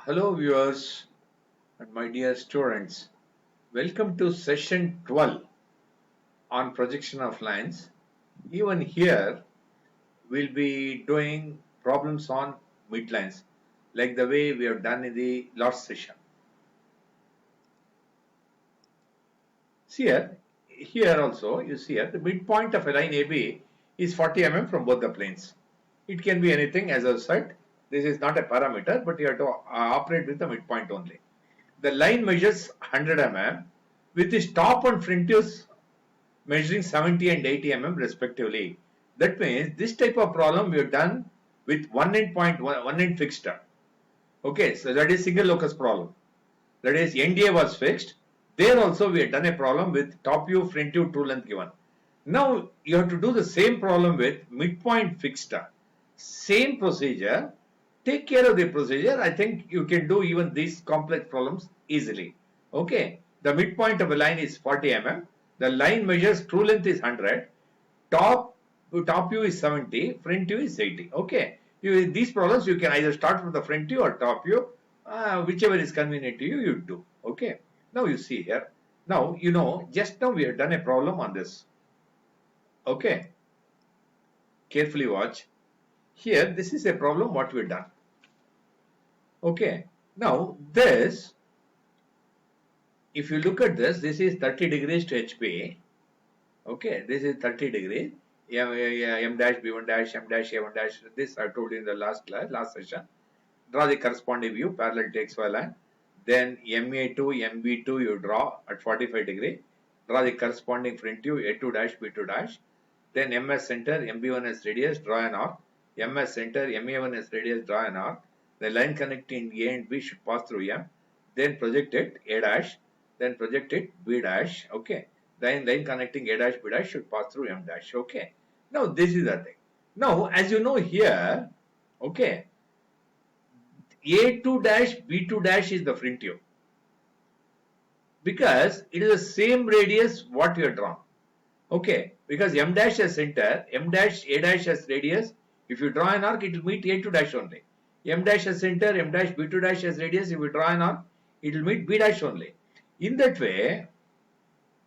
Hello viewers and my dear students. Welcome to session 12 on projection of lines. Even here we'll be doing problems on midlines like the way we have done in the last session. See here also you see here the midpoint of a line AB is 40 mm from both the planes. It can be anything as I said. This is not a parameter but you have to operate with the midpoint only. The line measures 100 mm with its top and front views measuring 70 and 80 mm respectively. That means this type of problem we have done with one end point, one end fixed. Okay, so that is single locus problem. That is NDA was fixed. There also we have done a problem with top view, front view, true length given. Now you have to do the same problem with midpoint fixed. Same procedure. Take care of the procedure. I think you can do even these complex problems easily. Okay. The midpoint of a line is 40 mm. The line measures true length is 100. Top view is 70. Front view is 80. Okay. These problems you can either start from the front view or top view. Whichever is convenient to you, you do. Okay. Now you see here. Now you know just now we have done a problem on this. Okay. Carefully watch. Here this is a problem what we've done. Okay. Now this, if you look at this, this is 30 degrees to HP. Okay, this is 30 degrees. M dash B1 dash M dash A1 dash. This I told you in the last class, last session. Draw the corresponding view parallel to XY line. Then MA2, MB2 you draw at 45 degree. Draw the corresponding front view A2 dash B2 dash. Then MS center, MB1 as radius, draw an arc. MS center, MA1 as radius, draw an arc. The line connecting A and B should pass through M. Then project it A dash. Then project it B dash. Okay. Then line connecting A dash B dash should pass through M dash. Okay. Now this is the thing. Now as you know here, okay, A2 dash B2 dash is the front view because it is the same radius what you have drawn. Okay, because M dash has center, M dash A dash has radius. If you draw an arc, it will meet A2 dash only. M dash has center, M dash B2 dash has radius. If you draw an arc, it will meet B dash only. In that way,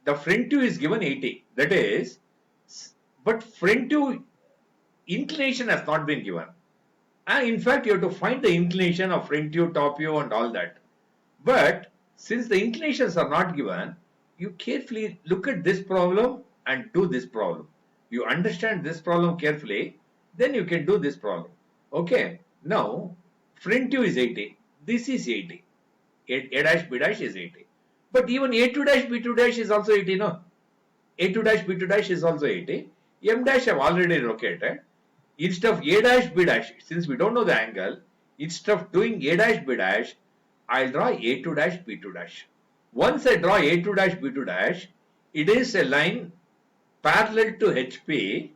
the front view is given 80. That is, but front view inclination has not been given. And in fact, you have to find the inclination of front view, top view and all that. But since the inclinations are not given, you carefully look at this problem and do this problem. You understand this problem carefully, then you can do this problem. Okay. Now, front view is 80. This is 80. A dash B dash is 80. But even A2 dash B2 dash is also 80, no? A2 dash B2 dash is also 80. M dash I have already located. Instead of A dash B dash, since we don't know the angle, instead of doing A dash B dash, I'll draw A2 dash B2 dash. Once I draw A2 dash B2 dash, it is a line parallel to HP.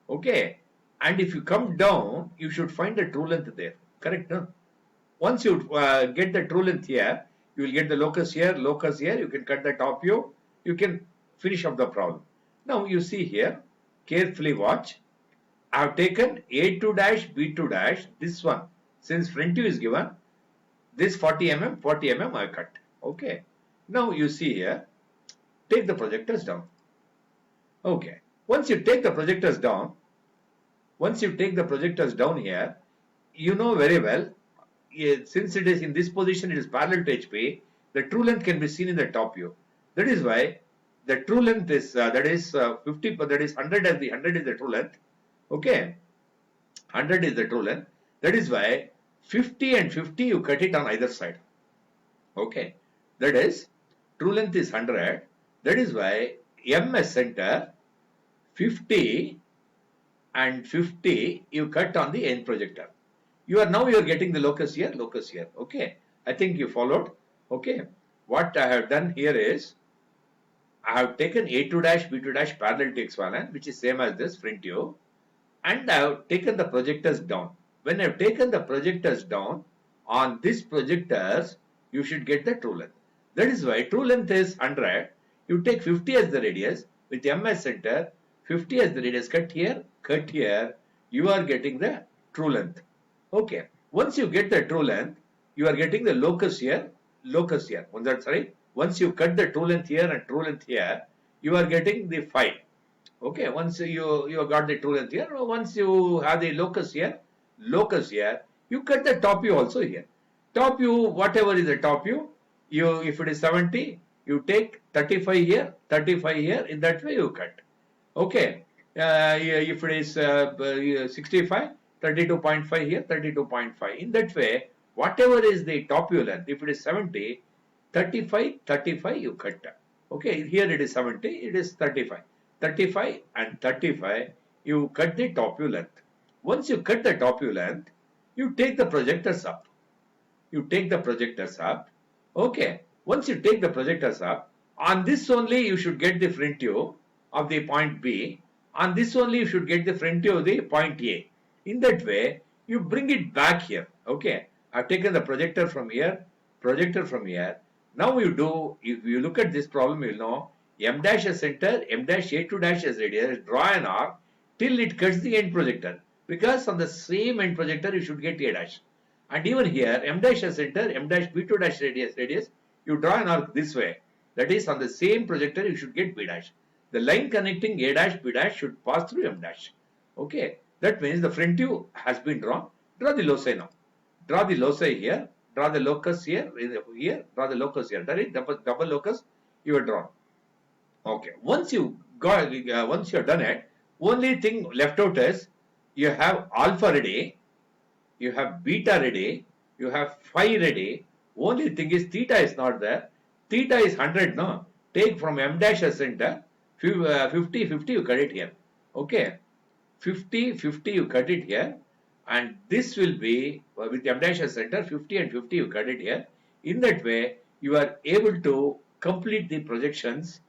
Okay. And if you come down, you should find the true length there. Correct? No? Once you get the true length here, you will get the locus here, you can cut the top view, you can finish up the problem. Now you see here, carefully watch. I have taken A2 dash, B2 dash, this one, since front view is given, this 40 mm I cut. Okay. Now you see here, take the projectors down. Okay. Once you take the projectors down here, you know very well, since it is in this position, it is parallel to HP, the true length can be seen in the top view. That is why the true length is, 50, that is 100 as the 100 is the true length. Okay. 100 is the true length. That is why 50 and 50 you cut it on either side. Okay. That is, true length is 100. That is why M as center, 50 and 50 you cut on the end projector. You are getting the locus here. Okay. I think you followed. Okay. What I have done here is, I have taken A2 dash, B2 dash parallel to XY line, which is same as this front view. And I have taken the projectors down. When I have taken the projectors down, on these projectors, you should get the true length. That is why true length is 100. You take 50 as the radius, with M as center, 50 as the radius, cut here, you are getting the true length. Okay. Once you get the true length, you are getting the locus here, locus here. On that side, once you cut the true length here and true length here, you are getting the phi. Okay, once you got the true length here, once you have the locus here, you cut the top view also here. Top view, whatever is the top view, you if it is 70, you take 35 here, 35 here. In that way, you cut. Okay, if it is 65, 32.5 here, 32.5. In that way, whatever is the top view length, if it is 70, 35, 35, you cut. Okay, here it is 70, it is 35. 35 and 35, you cut the top view length. Once you cut the top view length, you take the projectors up. You take the projectors up. Okay, once you take the projectors up, on this only you should get the front view of the point B. On this only you should get the front view of the point A. In that way, you bring it back here. Okay, I've taken the projector from here, projector from here. Now you do, if you look at this problem, you'll know M dash as center, M dash A2 dash as radius, draw an arc till it cuts the end projector. Because on the same end projector, you should get A dash. And even here, M dash as center, M dash B2 dash radius, you draw an arc this way. That is, on the same projector, you should get B dash. The line connecting A dash, B dash should pass through M dash. Okay, that means the front view has been drawn. Draw the loci now. Draw the loci here. Draw the locus here. Draw the locus here. That is double locus you have drawn. Okay, once you have done it, only thing left out is you have alpha ready, you have beta ready, you have phi ready. Only thing is theta is not there. Theta is 100 no. Take from M dash as center, 50, 50 you cut it here. Okay, 50, 50 you cut it here, and this will be with M dash as center, 50 and 50 you cut it here. In that way, you are able to complete the projections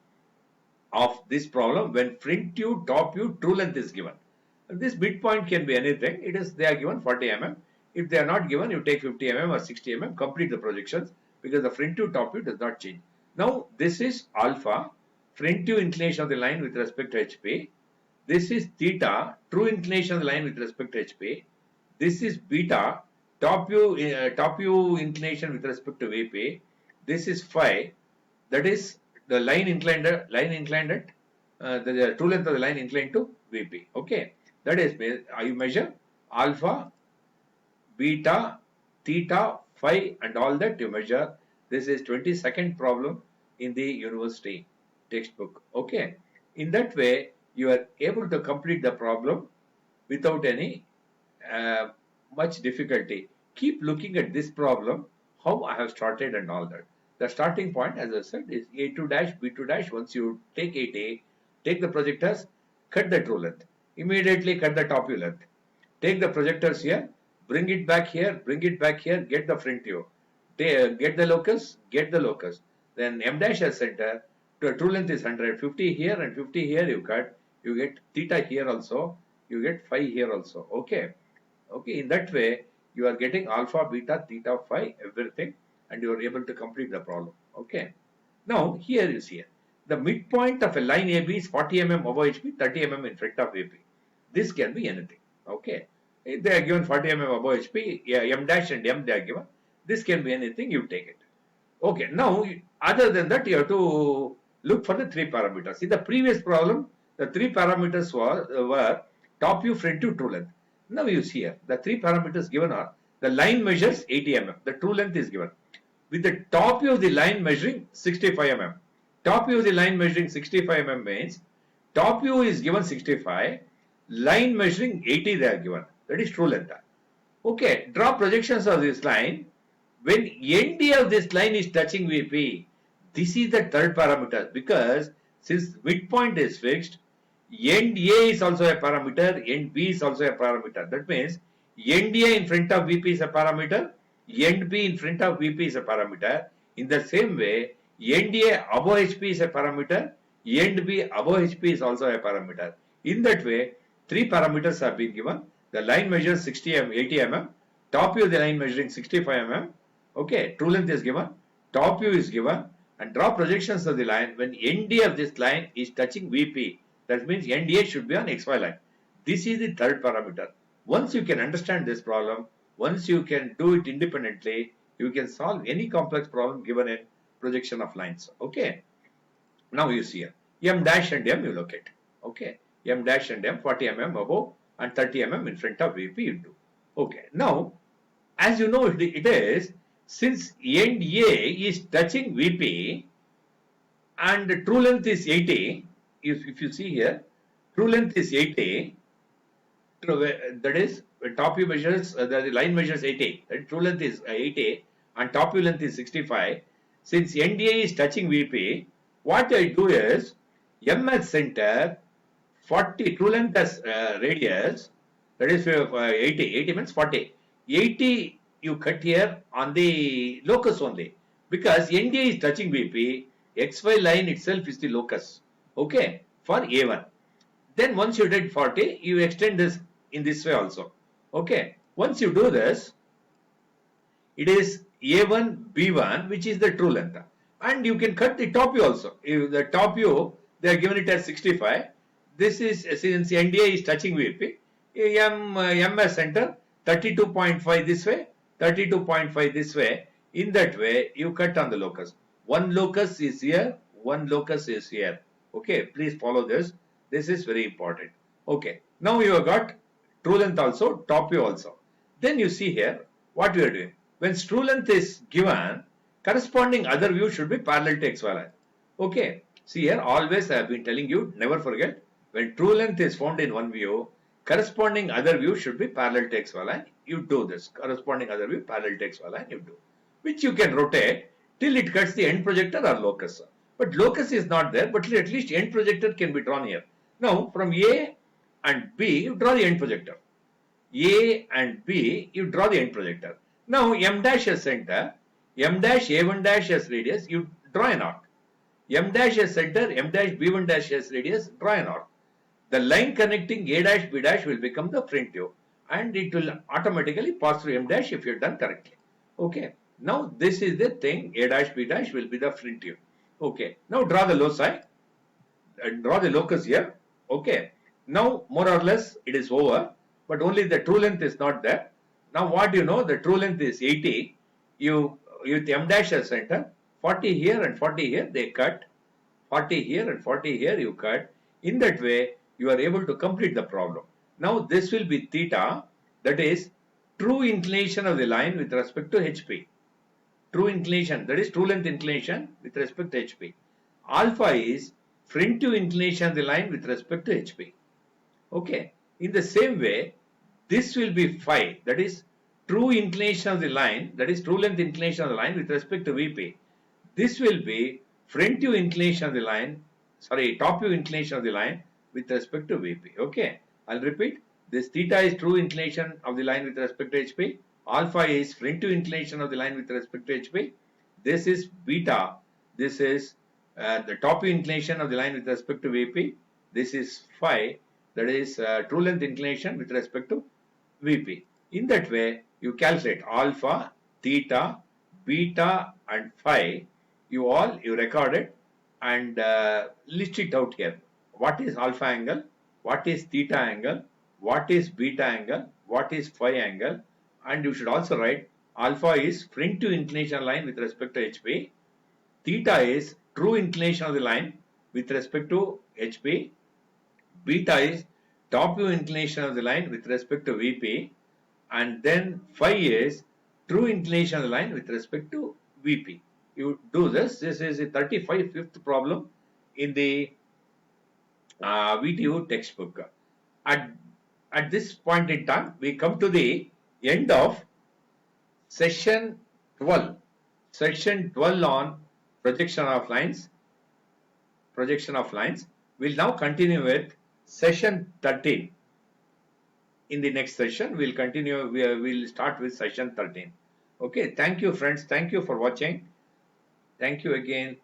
of this problem when front view, top view, true length is given. This midpoint can be anything. They are given 40 mm. If they are not given, you take 50 mm or 60 mm, complete the projections because the front view, top view does not change. Now, this is alpha, front view inclination of the line with respect to HP. This is theta, true inclination of the line with respect to HP. This is beta, top view inclination with respect to VP. This is phi, that is the line inclined at the true length of the line inclined to VP. Okay, that is you measure alpha, beta, theta, phi, and all that you measure. This is 22nd problem in the university textbook. Okay, in that way you are able to complete the problem without any much difficulty. Keep looking at this problem, how I have started and all that. The starting point, as I said, is A2 dash, B2 dash. Once you take 8A, take the projectors, cut the true length. Immediately cut the top view length. Take the projectors here, bring it back here, get the front view. Get the locus, Then M dash as center, true length is 100, 50 here and 50 here you cut. You get theta here also, you get phi here also. Okay. Okay, in that way, you are getting alpha, beta, theta, phi, everything, and you are able to complete the problem. Okay. Now, here you see it. The midpoint of a line AB is 40 mm above HP, 30 mm in front of AP. This can be anything. Okay. If they are given 40 mm above HP, yeah, M dash and M they are given. This can be anything, you take it. Okay. Now, other than that, you have to look for the three parameters. In the previous problem, the three parameters were top view, front view, true length. Now you see here, the three parameters given are, the line measures 80 mm, the true length is given. With the top view of the line measuring 65 mm. Top view of the line measuring 65 mm means, top view is given 65, line measuring 80 they are given. That is true length. Okay, draw projections of this line. When ND of this line is touching VP, this is the third parameter because since midpoint is fixed, end A is also a parameter, end B is also a parameter. That means end A in front of VP is a parameter, end B in front of VP is a parameter. In the same way, end A above HP is a parameter, end B above HP is also a parameter. In that way, three parameters have been given. The line measures 80 mm, top view of the line measuring 65 mm. Okay, true length is given, top view is given, and draw projections of the line when ND of this line is touching VP. That means NDA should be on XY line. This is the third parameter. Once you can understand this problem, once you can do it independently, You can solve any complex problem given a projection of lines. Okay. Now you see here, M dash and M you locate. Okay. M dash and M 40 mm above and 30 mm in front of VP you do. Okay. Now, as you know, it is, since end A is touching VP and the true length is 80, if you see here, true length is 80, that is top view measures, the line measures 80, true length is 80 and top view length is 65. Since NDA is touching VP, what I do is M as center, 40 true length as radius, that is 80 means 40. 80 you cut here on the locus only, because NDA is touching VP, XY line itself is the locus, okay, for A1. Then once you did 40, you extend this in this way also. Okay. Once you do this, it is A1, B1, which is the true length. And you can cut the top view also. If the top view, they are given it as 65. This is, since NDA is touching VP, M as center, 32.5 this way, 32.5 this way. In that way, you cut on the locus. One locus is here, one locus is here. Okay, please follow this. This is very important. Okay, now you have got true length also, top view also. Then you see here what we are doing. When true length is given, corresponding other view should be parallel to XY line. Okay, see here, always I have been telling you, never forget, when true length is found in one view, corresponding other view should be parallel to XY line. You do this, corresponding other view parallel to XY line, you do, which you can rotate till it cuts the end projector or locus. But locus is not there, but at least end projector can be drawn here. Now, from A and B, you draw the end projector. A and B, you draw the end projector. Now, M dash as center, M dash A1 dash as radius, you draw an arc. M dash as center, M dash B1 dash as radius, draw an arc. The line connecting A dash B dash will become the front view, and it will automatically pass through M dash if you have done correctly. Okay. Now, this is the thing, A dash B dash will be the front view. Okay. Now, draw the loci and draw the locus here. Okay. Now, more or less, it is over, but only the true length is not there. Now, what you know, the true length is 80. You with M dash as center, 40 here and 40 here, they cut. 40 here and 40 here, you cut. In that way, you are able to complete the problem. Now, this will be theta, that is true inclination of the line with respect to HP. True inclination, that is true length inclination with respect to HP. Alpha is front view inclination of the line with respect to HP. Okay. In the same way, this will be phi, that is true inclination of the line, that is true length inclination of the line with respect to VP. This will be front view inclination of the line, sorry, top view inclination of the line with respect to VP. Okay. I'll repeat. This theta is true inclination of the line with respect to HP. Alpha is front view inclination of the line with respect to HP. This is beta. This is the top view inclination of the line with respect to VP. This is phi, that is true length inclination with respect to VP. In that way, you calculate alpha, theta, beta and phi. You record it and list it out here. What is alpha angle? What is theta angle? What is beta angle? What is phi angle? And you should also write alpha is front view inclination line with respect to HP. Theta is true inclination of the line with respect to HP. Beta is top view inclination of the line with respect to VP. And then phi is true inclination of the line with respect to VP. You do this. This is the 35th problem in the VTU textbook. At this point in time, we come to the end of session 12. Section 12 on projection of lines. Projection of lines. We'll now continue with session 13. In the next session, we'll continue. We'll start with session 13. Okay. Thank you, friends. Thank you for watching. Thank you again.